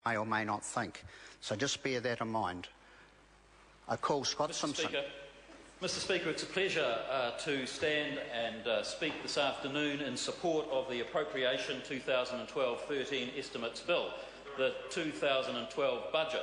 may or may not think. So just bear that in mind. I call Scott Simpson. Mr. Speaker, it's a pleasure to stand and speak this afternoon in support of the Appropriation 2012-13 Estimates Bill, the 2012 budget.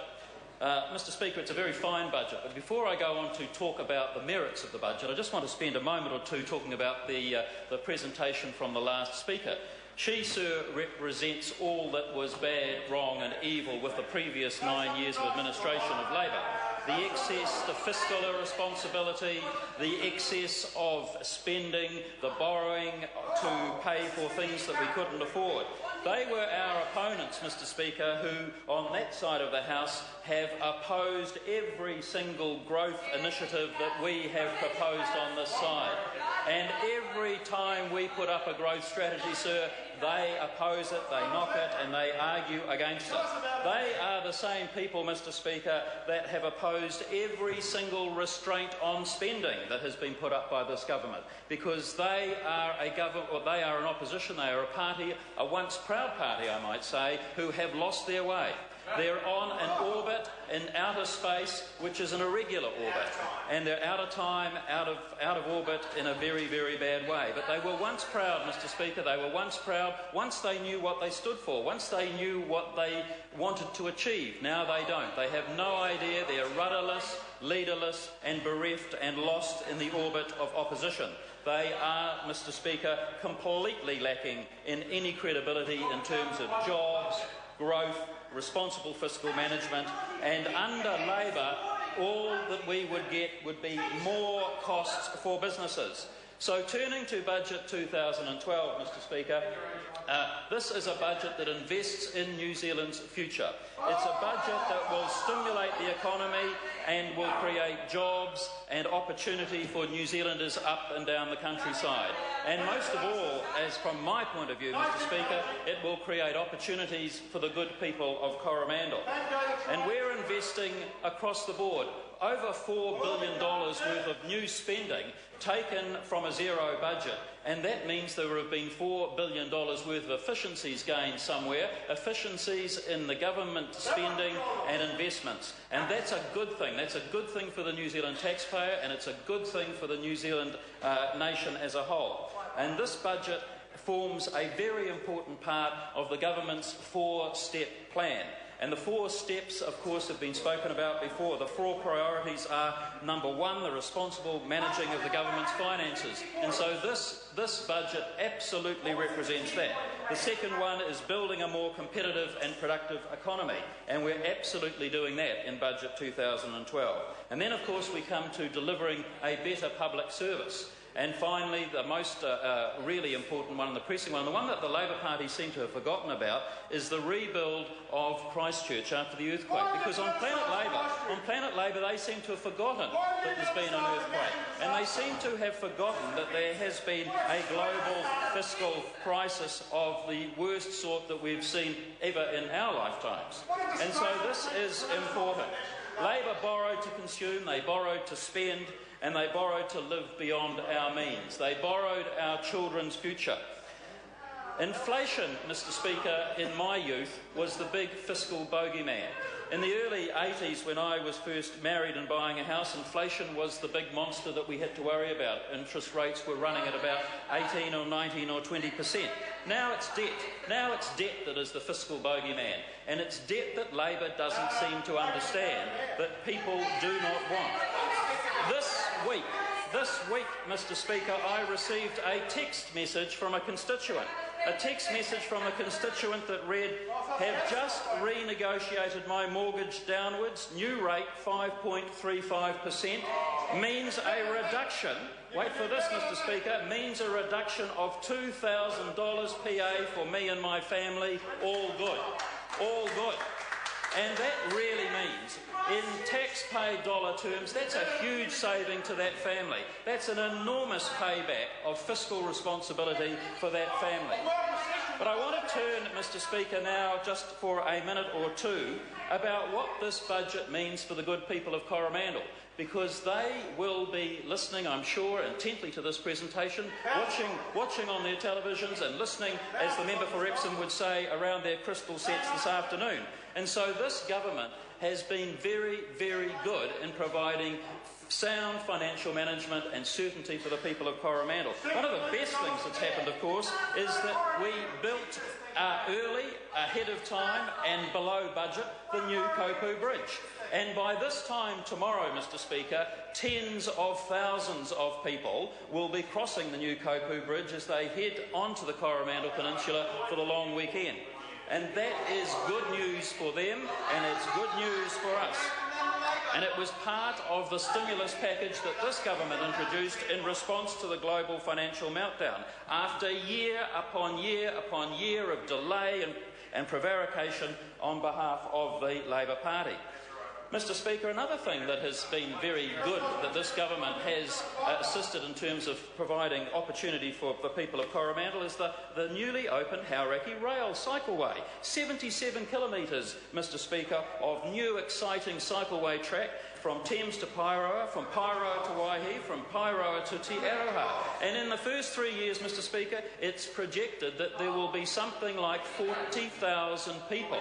Mr. Speaker, it's a very fine budget, but before I go on to talk about the merits of the budget, I just want to spend a moment or two talking about the presentation from the last speaker. She, sir, represents all that was bad, wrong and evil with the previous 9 years of administration of Labor. The excess, the fiscal irresponsibility, the excess of spending, the borrowing to pay for things that we couldn't afford. They were our opponents, Mr. Speaker, who, on that side of the House, have opposed every single growth initiative that we have proposed on this side. And every time we put up a growth strategy, sir, they oppose it, they knock it, and they argue against it. They are the same people, Mr. Speaker, that have opposed every single restraint on spending that has been put up by this government, because they are they are an opposition, they are a party, a once proud party, I might say, who have lost their way. They're on an orbit in outer space, which is an irregular orbit, and they're out of time, out of orbit in a very, very bad way. But they were once proud, Mr. Speaker, they were once proud, once they knew what they stood for, once they knew what they wanted to achieve. Now they don't. They have no idea. They're rudderless, leaderless and bereft and lost in the orbit of opposition. They are, Mr. Speaker, completely lacking in any credibility in terms of jobs, growth, responsible fiscal management, and under Labor, all that we would get would be more costs for businesses. So turning to Budget 2012, Mr. Speaker, this is a budget that invests in New Zealand's future. It's a budget that will stimulate the economy and will create jobs and opportunity for New Zealanders up and down the countryside. And most of all, as from my point of view, Mr. Speaker, it will create opportunities for the good people of Coromandel. And we're investing across the board over $4 billion worth of new spending taken from a zero budget, and that means there have been $4 billion worth of efficiencies gained somewhere, efficiencies in the government spending and investments. And that's a good thing. That's a good thing for the New Zealand taxpayer, and it's a good thing for the New Zealand nation as a whole. And this budget forms a very important part of the government's four-step plan. And the four steps, of course, have been spoken about before. The four priorities are, number one, the responsible managing of the government's finances. And so this budget absolutely represents that. The second one is building a more competitive and productive economy. And we're absolutely doing that in Budget 2012. And then, of course, we come to delivering a better public service. And finally, the most really important one and the pressing one, the one that the Labor Party seem to have forgotten about, is the rebuild of Christchurch after the earthquake. Because on Planet Labor, they seem to have forgotten that there's been an earthquake. And they seem to have forgotten that there has been a global fiscal crisis of the worst sort that we've seen ever in our lifetimes. And so this is important. Labor borrowed to consume, they borrowed to spend, and they borrowed to live beyond our means. They borrowed our children's future. Inflation, Mr. Speaker, in my youth was the big fiscal bogeyman. In the early 80s, when I was first married and buying a house, inflation was the big monster that we had to worry about. Interest rates were running at about 18 or 19 or 20%. Now it's debt. Now it's debt that is the fiscal bogeyman. And it's debt that Labor doesn't seem to understand, that people do not want. This week, Mr. Speaker, I received a text message from a constituent. A text message from a constituent that read, "Have just renegotiated my mortgage downwards, new rate 5.35%, means a reduction," wait for this, Mr. Speaker, means a reduction of $2,000 PA for me and my family. All good. All good. And that really means, in tax-paid dollar terms, that's a huge saving to that family. That's an enormous payback of fiscal responsibility for that family. But I want to turn, Mr. Speaker, now just for a minute or two about what this budget means for the good people of Coromandel. because they will be listening, I'm sure, intently to this presentation, watching on their televisions and listening, as the member for Epsom would say, around their crystal sets this afternoon. And so this government has been very, very good in providing sound financial management and certainty for the people of Coromandel. One of the best things that's happened, of course, is that we built early, ahead of time and below budget, the new Kopu Bridge. And by this time tomorrow, Mr Speaker, tens of thousands of people will be crossing the new Kopu Bridge as they head onto the Coromandel Peninsula for the long weekend. And that is good news for them, and it's good news for us. And it was part of the stimulus package that this government introduced in response to the global financial meltdown, after year upon year upon year of delay and prevarication on behalf of the Labour Party. Mr Speaker, another thing that has been very good that this government has assisted in terms of providing opportunity for the people of Coromandel is the newly opened Hauraki Rail Cycleway. 77 kilometres, Mr Speaker, of new exciting cycleway track from Thames to Pairoa, from Pairoa to Waihi, from Pairoa to Te Aroha. And in the first 3 years, Mr Speaker, it's projected that there will be something like 40,000 people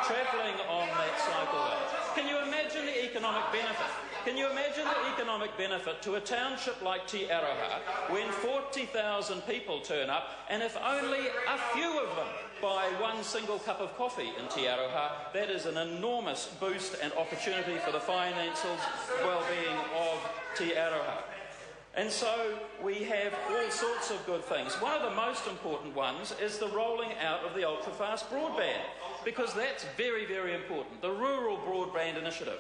travelling on that cycleway. Can you imagine the economic benefit? Can you imagine the economic benefit to a township like Te Aroha when 40,000 people turn up, and if only a few of them buy one single cup of coffee in Te Aroha? That is an enormous boost and opportunity for the financial well-being of Te Aroha. And so we have all sorts of good things. One of the most important ones is the rolling out of the ultra-fast broadband, because that's very, very important. The Rural Broadband Initiative.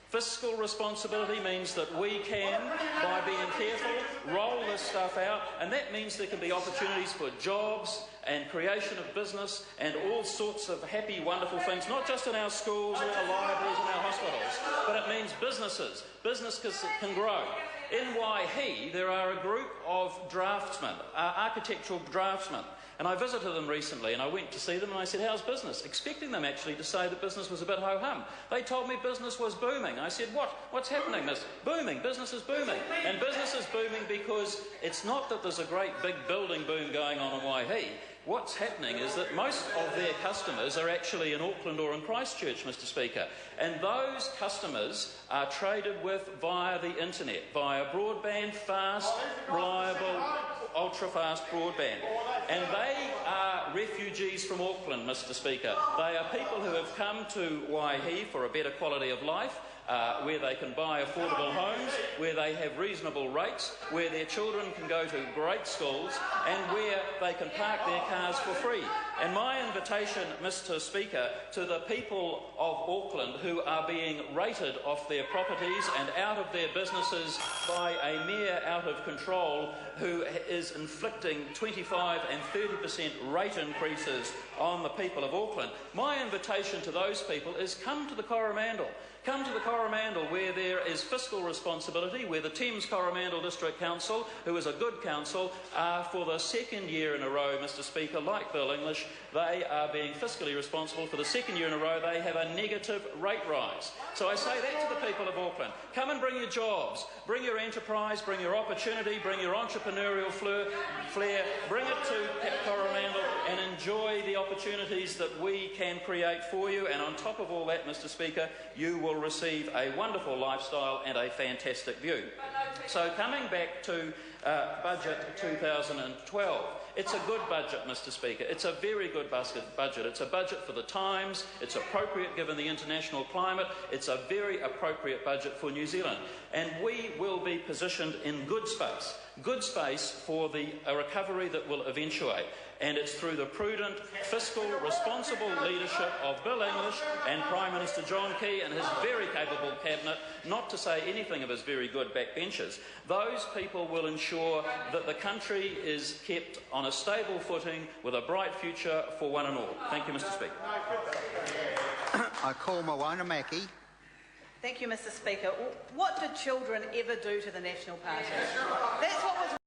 Fiscal responsibility means that we can, by being careful, roll this stuff out, and that means there can be opportunities for jobs and creation of business and all sorts of happy, wonderful things, not just in our schools and our libraries and our hospitals, but it means businesses. Businesses can grow. In Waihi, there are a group of draftsmen, architectural draftsmen, and I visited them recently and I went to see them and I said, how's business? Expecting them actually to say that business was a bit ho-hum. They told me business was booming. I said, what's happening? Booming. Business is booming. And business is booming because it's not that there's a great big building boom going on in Waihi. What's happening is that most of their customers are actually in Auckland or in Christchurch, Mr Speaker, and those customers are traded with via the internet, via broadband, fast, reliable, ultra-fast broadband. And they are refugees from Auckland, Mr Speaker. They are people who have come to Waihi for a better quality of life, where they can buy affordable homes, where they have reasonable rates, where their children can go to great schools, and where they can park their cars for free. And my invitation, Mr Speaker, to the people of Auckland who are being rated off their properties and out of their businesses by a mayor out of control who is inflicting 25% and 30% rate increases on the people of Auckland, my invitation to those people is come to the Coromandel. Come to the Coromandel where there is fiscal responsibility, where the Thames Coromandel District Council, who is a good council, are for the second year in a row, Mr Speaker, like Bill English, they are being fiscally responsible. For the second year in a row, they have a negative rate rise. So I say that to the people of Auckland. Come and bring your jobs, bring your enterprise, bring your opportunity, bring your entrepreneurial flair, bring it to Coromandel and enjoy the opportunities that we can create for you. And on top of all that, Mr Speaker, you will receive a wonderful lifestyle and a fantastic view. So coming back to Budget 2012, it's a good budget, Mr Speaker. It's a very good budget. It's a budget for the times. It's appropriate given the international climate. It's a very appropriate budget for New Zealand. And we will be positioned in good space for a recovery that will eventuate. And it's through the prudent, fiscal, responsible leadership of Bill English and Prime Minister John Key and his very capable cabinet, not to say anything of his very good backbenchers. Those people will ensure that the country is kept on a stable footing with a bright future for one and all. Thank you, Mr Speaker. I call Moana Mackie. Thank you, Mr Speaker. What did children ever do to the National Party? That's what was